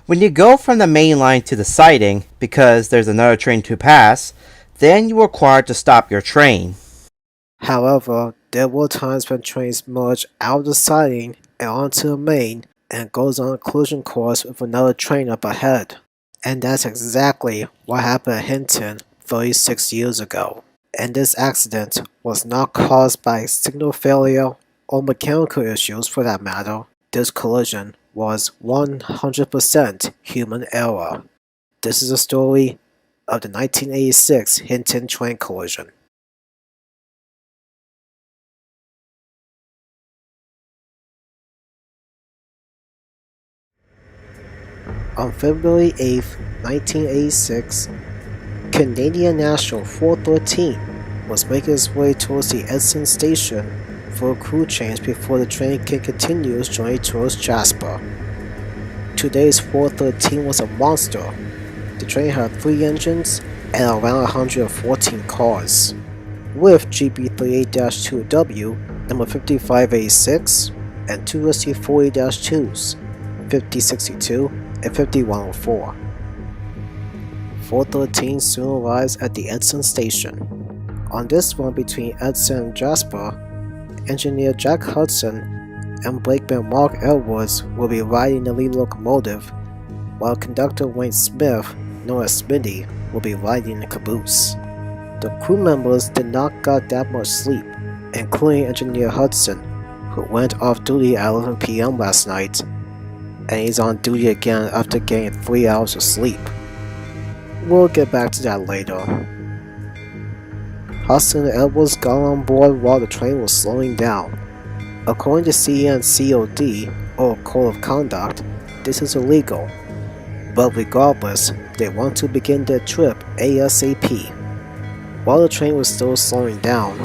When you go from the main line to the siding because there's another train to pass, then you are required to stop your train. However, there were times when trains merge out of the siding and onto the main and goes on a collision course with another train up ahead. And that's exactly what happened at Hinton 36 years ago. And this accident was not caused by signal failure or mechanical issues for that matter. This collision was 100% human error. This is a story of the 1986 Hinton Train Collision. On February 8, 1986, Canadian National 413 was making its way towards the Edson station for a crew change before the train can continue its journey towards Jasper. Today's 413 was a monster. The train had 3 engines and around 114 cars, with GB38-2W number 5586 and 2 ST40-2s, 5062 and 5104. 413 soon arrives at the Edson station. On this run between Edson and Jasper, engineer Jack Hudson and brakeman Mark Edwards will be riding the lead locomotive, while conductor Wayne Smith, known as Smitty, will be riding the caboose. The crew members did not get that much sleep, including engineer Hudson, who went off duty at 11 p.m. last night, and he's on duty again after getting 3 hours of sleep. We'll get back to that later. Hudson and Edwards got on board while the train was slowing down. According to CNCOD, or Code of Conduct, this is illegal. But regardless, they want to begin their trip ASAP. While the train was still slowing down,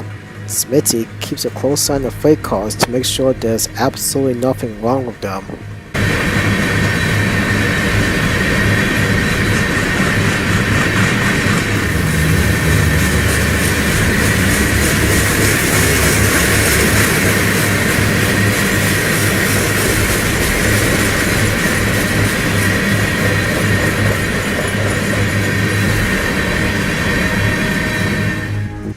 Smitty keeps a close eye on the freight cars to make sure there's absolutely nothing wrong with them.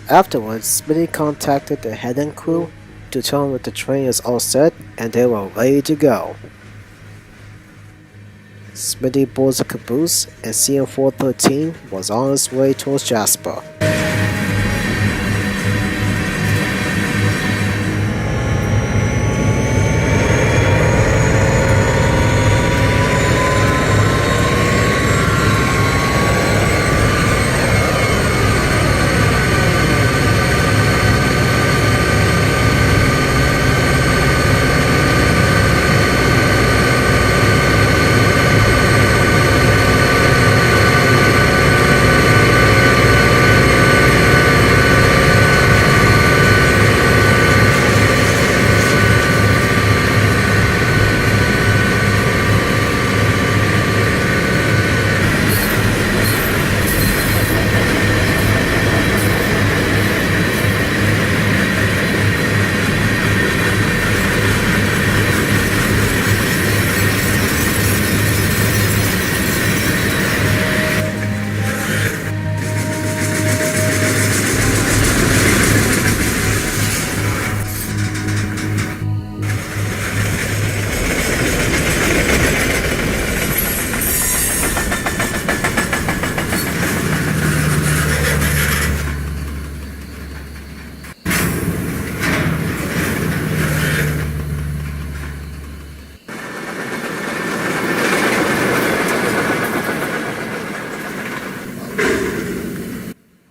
Afterwards, Smitty contacted the head-end crew to tell them that the train is all set and they were ready to go. Smitty boards the caboose and CN413 was on its way towards Jasper.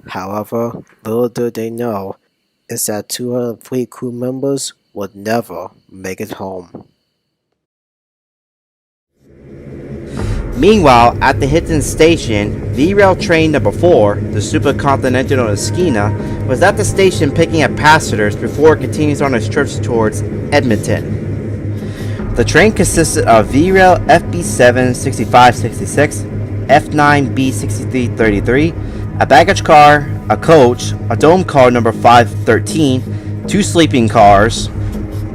However, little did they know is that 203 crew members would never make it home. Meanwhile, at the Hinton station, V-Rail train number 4, the Supercontinental Esquina, was at the station picking up passengers before it continues on its trips towards Edmonton. The train consisted of V-Rail FB7 6566, F9B 6333, a baggage car, a coach, a dome car number 513, 2 sleeping cars,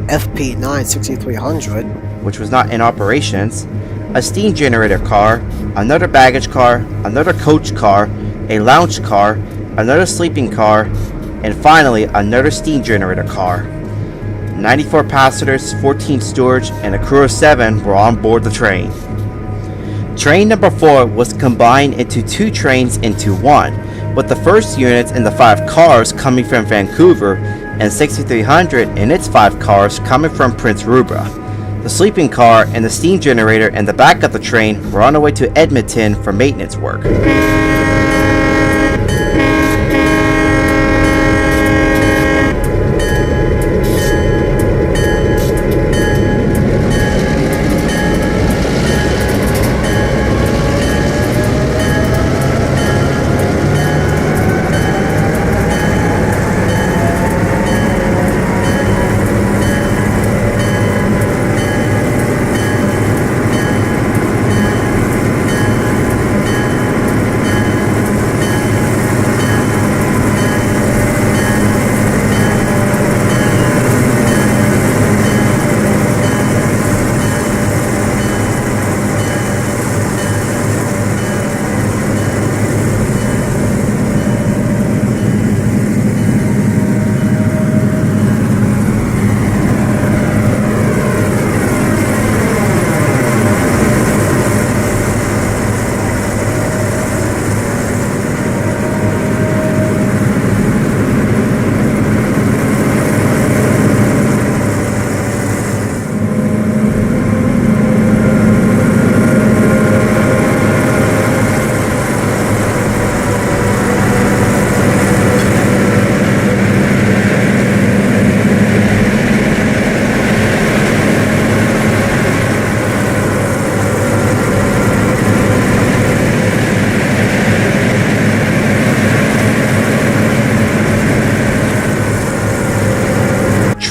FP9 6300, which was not in operations, a steam generator car, another baggage car, another coach car, a lounge car, another sleeping car, and finally another steam generator car. 94 passengers, 14 stewards, and a crew of 7 were on board the train. Train number 4 was combined into 2 trains into one, with the first units and the 5 cars coming from Vancouver and 6300 and its 5 cars coming from Prince Rupert. The sleeping car and the steam generator in the back of the train were on their way to Edmonton for maintenance work.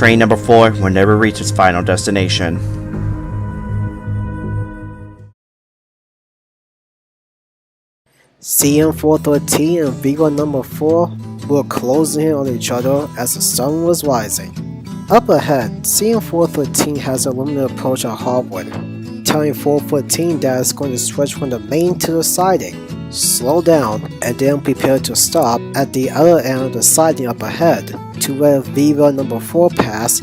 Train number 4 will never reach its final destination. CM413 and Vigo number 4 were closing in on each other as the sun was rising. Up ahead, CM413 has a limited approach at Harwood, telling 414 that it's going to switch from the main to the siding. Slow down and then prepare to stop at the other end of the siding up ahead to let Viva number 4 pass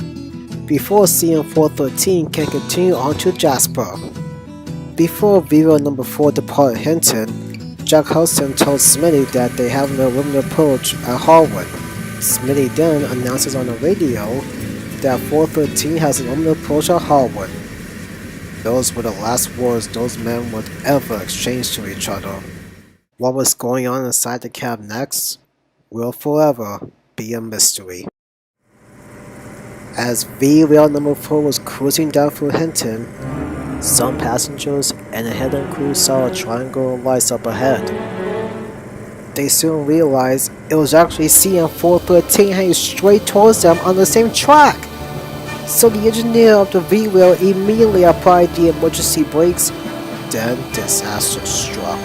before CM413 can continue on to Jasper. Before Viva number 4 departed Hinton, Jack Hudson told Smitty that they have no limited approach at Harwood. Smitty then announces on the radio that 413 has a limited approach at Harwood. Those were the last words those men would ever exchange to each other. What was going on inside the cab next will forever be a mystery. As V-Rail number 4 was cruising down through Hinton, some passengers and the hidden crew saw a triangle of lights up ahead. They soon realized it was actually CM413 heading straight towards them on the same track. So the engineer of the V-Rail immediately applied the emergency brakes. Then disaster struck.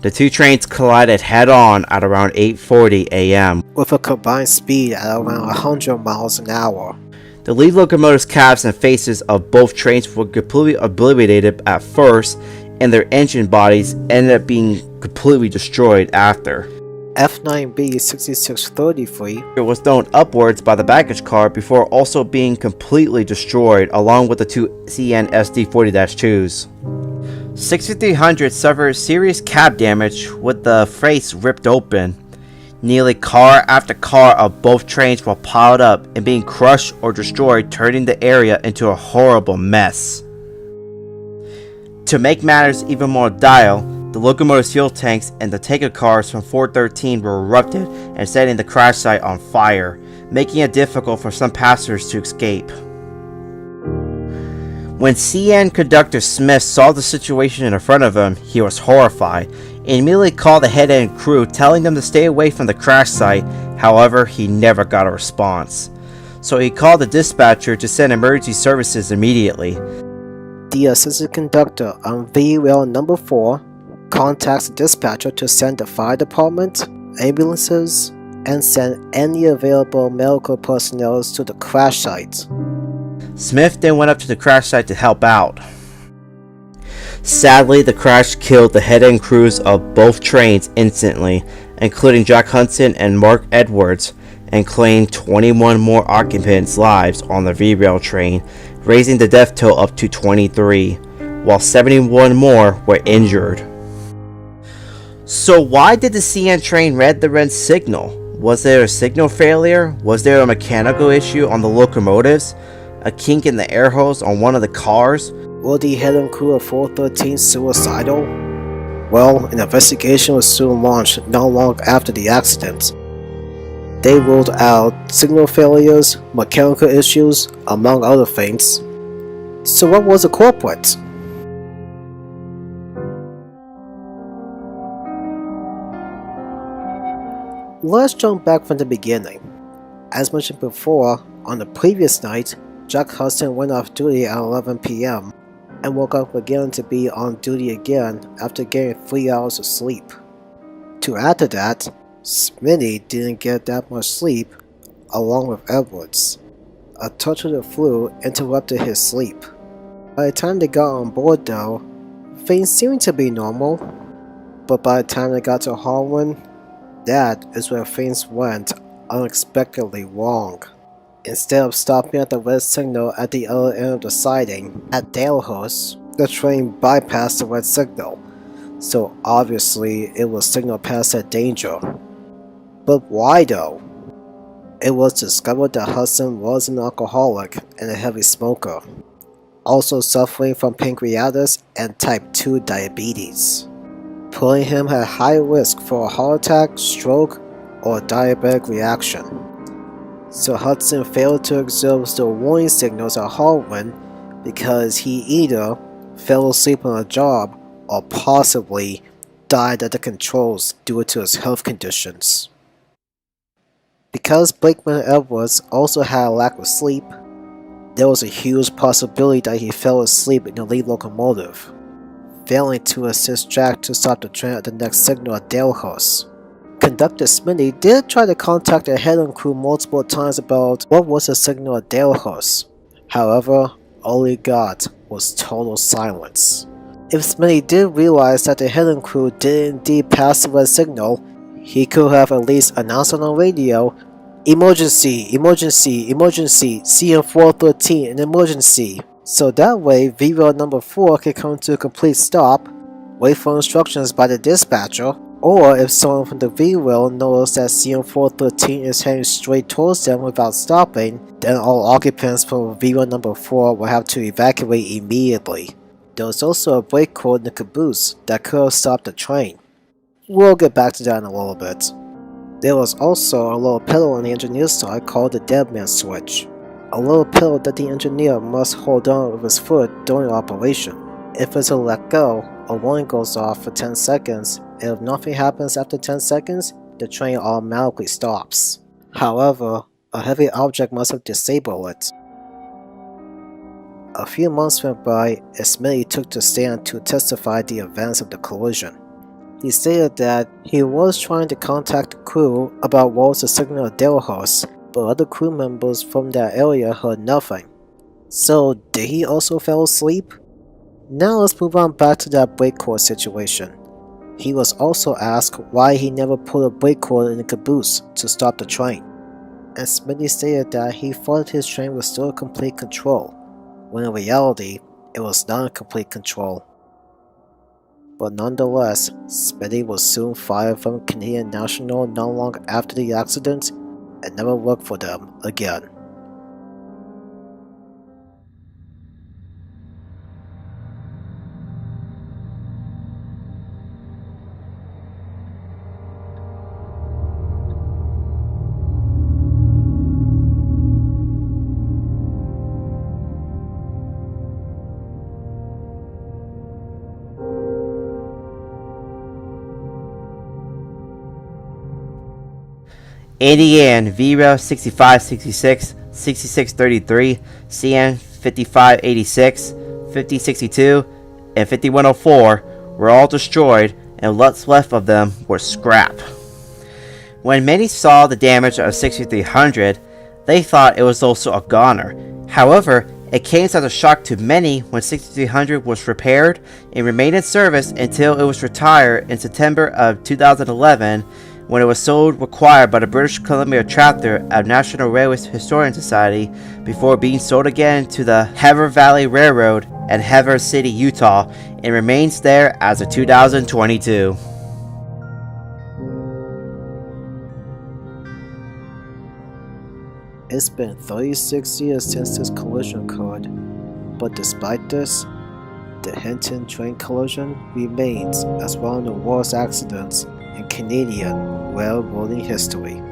The two trains collided head-on at around 8:40 a.m. with a combined speed at around 100 miles an hour. The lead locomotive's cabs and faces of both trains were completely obliterated at first, and their engine bodies ended up being completely destroyed after. F9B 6633 It was thrown upwards by the baggage car before also being completely destroyed along with the two CN SD40-2s. 6300 suffered serious cab damage with the face ripped open. Nearly car after car of both trains were piled up and being crushed or destroyed, turning the area into a horrible mess. To make matters even more dire, the locomotive's fuel tanks and the tanker cars from 413 were erupted and setting the crash site on fire, making it difficult for some passengers to escape. When CN conductor Smith saw the situation in front of him, he was horrified and immediately called the head-end crew telling them to stay away from the crash site. However, he never got a response. So he called the dispatcher to send emergency services immediately. The assistant conductor on V rail number 4 contacts the dispatcher to send the fire department, ambulances, and send any available medical personnel to the crash site. Smith then went up to the crash site to help out. Sadly, the crash killed the head-end crews of both trains instantly, including Jack Hudson and Mark Edwards, and claimed 21 more occupants' lives on the V-Rail train, raising the death toll up to 23, while 71 more were injured. So why did the CN train read the red signal? Was there a signal failure? Was there a mechanical issue on the locomotives? A kink in the air hose on one of the cars? Were the head and crew of 413 suicidal? Well, an investigation was soon launched not long after the accident. They ruled out signal failures, mechanical issues, among other things. So what was the culprit? Let's jump back from the beginning. As mentioned before, on the previous night, Jack Hudson went off duty at 11 PM and woke up again to be on duty again after getting 3 hours of sleep. To add to that, Smitty didn't get that much sleep along with Edwards. A touch of the flu interrupted his sleep. By the time they got on board though, things seemed to be normal, but by the time they got to Harwin, that is where things went unexpectedly wrong. Instead of stopping at the red signal at the other end of the siding at Dalehurst, the train bypassed the red signal, so obviously it was signaled past that danger. But why though? It was discovered that Hudson was an alcoholic and a heavy smoker, also suffering from pancreatitis and type 2 diabetes, putting him at high risk for a heart attack, stroke, or a diabetic reaction. So Hudson failed to observe the warning signals at Harwin because he either fell asleep on a job or possibly died at the controls due to his health conditions. Because Blakeman Edwards also had a lack of sleep, there was a huge possibility that he fell asleep in the lead locomotive, failing to assist Jack to stop the train at the next signal at Dalehurst. Conductor Smitty did try to contact the head-on crew multiple times about what was the signal at Dalehurst. However, all he got was total silence. If Smitty did realize that the head-on crew did indeed pass the red signal, he could have at least announced on the radio, "Emergency, emergency, emergency, CM413, an emergency." So that way, V-Rail number 4 could come to a complete stop, wait for instructions by the dispatcher, or if someone from the V-Rail noticed that CM413 is heading straight towards them without stopping, then all occupants from V-Rail number 4 will have to evacuate immediately. There was also a brake cord in the caboose that could have stopped the train. We'll get back to that in a little bit. There was also a little pedal on the engineer's side called the dead man switch. A little pedal that the engineer must hold on with his foot during operation. If it's let go, a warning goes off for 10 seconds, and if nothing happens after 10 seconds, the train automatically stops. However, a heavy object must have disabled it. A few months went by and Smitty took to stand to testify the events of the collision. He stated that he was trying to contact the crew about what was the signal at Dalehurst, but other crew members from that area heard nothing. So, did he also fall asleep? Now let's move on back to that brake cord situation. He was also asked why he never pulled a brake cord in the caboose to stop the train, and Smitty stated that he thought his train was still in complete control, when in reality, it was not in complete control. But nonetheless, Smitty was soon fired from Canadian National not long after the accident and never worked for them again. Indiana VRAIL 6566, 6633, CN 5586, 5062, and 5104 were all destroyed, and what's left of them were scrap. When many saw the damage of 6300, they thought it was also a goner. However, it came as a shock to many when 6300 was repaired and remained in service until it was retired in September of 2011, when it was sold required by the British Columbia chapter of National Railways Historian Society before being sold again to the Hever Valley Railroad at Hever City, Utah, and remains there as of 2022. It's been 36 years since this collision occurred, but despite this, the Hinton Train Collision remains as one of the worst accidents in Canadian railroading history.